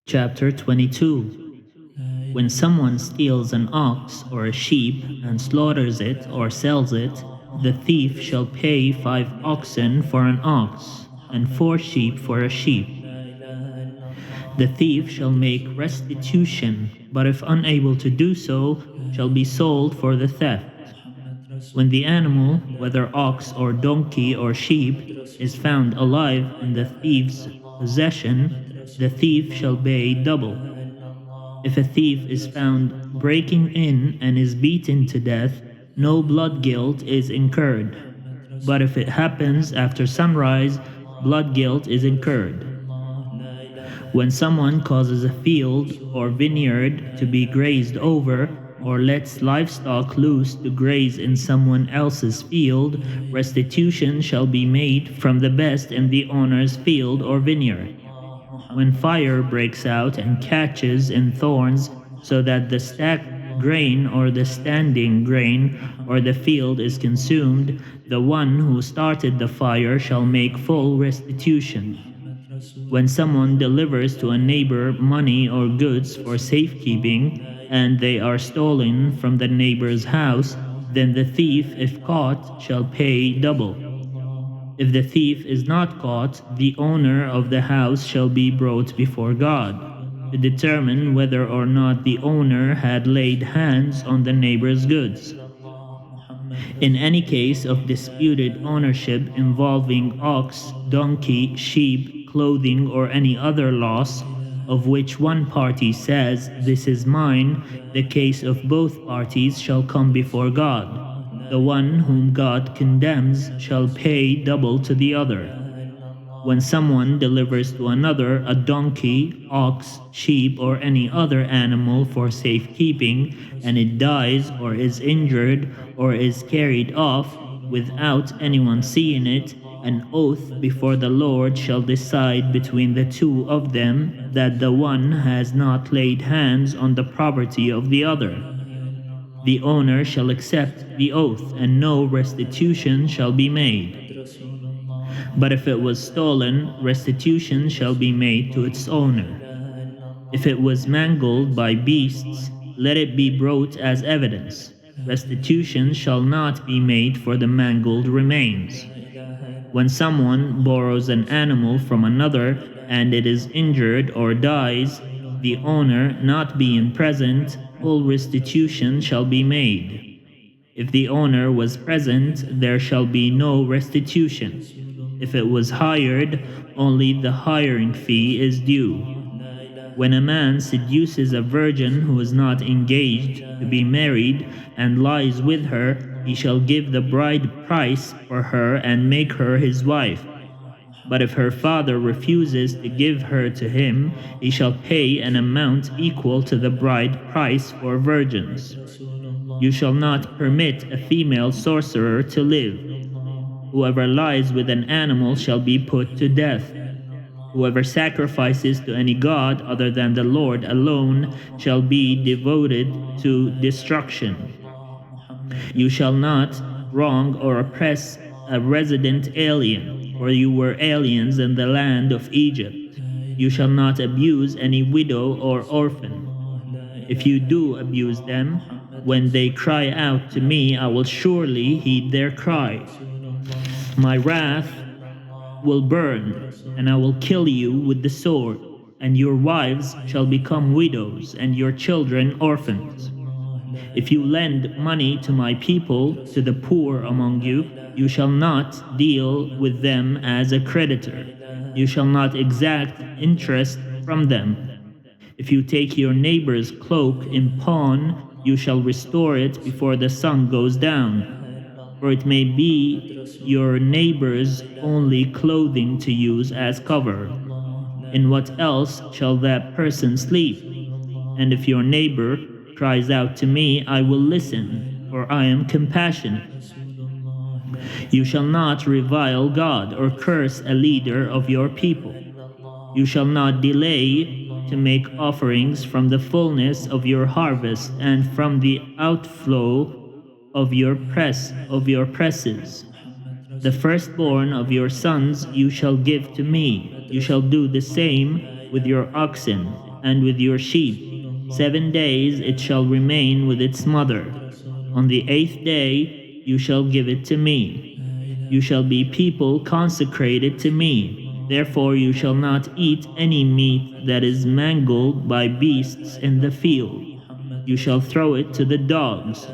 Chapter 22. When someone steals an ox or a sheep and slaughters it or sells it, the thief shall pay 5 oxen for an ox, and 4 sheep for a sheep. The thief shall make restitution, but if unable to do so, shall be sold for the theft. When the animal, whether ox or donkey or sheep, is found alive in the thief's possession, the thief shall pay double. If a thief is found breaking in and is beaten to death, no blood guilt is incurred. But if it happens after sunrise, blood guilt is incurred. When someone causes a field or vineyard to be grazed over, or lets livestock loose to graze in someone else's field, restitution shall be made from the best in the owner's field or vineyard. When fire breaks out and catches in thorns, so that the stacked grain or the standing grain or the field is consumed, the one who started the fire shall make full restitution. When someone delivers to a neighbor money or goods for safekeeping, and they are stolen from the neighbor's house, then the thief, if caught, shall pay double. If the thief is not caught, the owner of the house shall be brought before God, to determine whether or not the owner had laid hands on the neighbor's goods. In any case of disputed ownership involving ox, donkey, sheep, clothing, or any other loss, of which one party says, "This is mine," the case of both parties shall come before God. The one whom God condemns shall pay double to the other. When someone delivers to another a donkey, ox, sheep, or any other animal for safekeeping, and it dies or is injured or is carried off without anyone seeing it, an oath before the Lord shall decide between the two of them that the one has not laid hands on the property of the other. The owner shall accept the oath, and no restitution shall be made. But if it was stolen, restitution shall be made to its owner. If it was mangled by beasts, let it be brought as evidence. Restitution shall not be made for the mangled remains. When someone borrows an animal from another, and it is injured or dies, the owner not being present, full restitution shall be made. If the owner was present, there shall be no restitution. If it was hired, only the hiring fee is due. When a man seduces a virgin who is not engaged to be married and lies with her, he shall give the bride price for her and make her his wife. But if her father refuses to give her to him, he shall pay an amount equal to the bride price for virgins. You shall not permit a female sorcerer to live. Whoever lies with an animal shall be put to death. Whoever sacrifices to any god other than the Lord alone shall be devoted to destruction. You shall not wrong or oppress a resident alien, for you were aliens in the land of Egypt. You shall not abuse any widow or orphan. If you do abuse them, when they cry out to me, I will surely heed their cry. My wrath will burn, and I will kill you with the sword, and your wives shall become widows, and your children orphans. If you lend money to my people, to the poor among you, you shall not deal with them as a creditor. You shall not exact interest from them. If you take your neighbor's cloak in pawn, you shall restore it before the sun goes down. For it may be your neighbor's only clothing to use as cover. In what else shall that person sleep? And if your neighbor cries out to me, I will listen, for I am compassionate. You shall not revile God or curse a leader of your people. You shall not delay to make offerings from the fullness of your harvest and from the outflow of your presses. The firstborn of your sons you shall give to me. You shall do the same with your oxen. and with your sheep. 7 days it shall remain with its mother. On the 8th day you shall give it to me. You shall be people consecrated to me. Therefore you shall not eat any meat that is mangled by beasts in the field. You shall throw it to the dogs.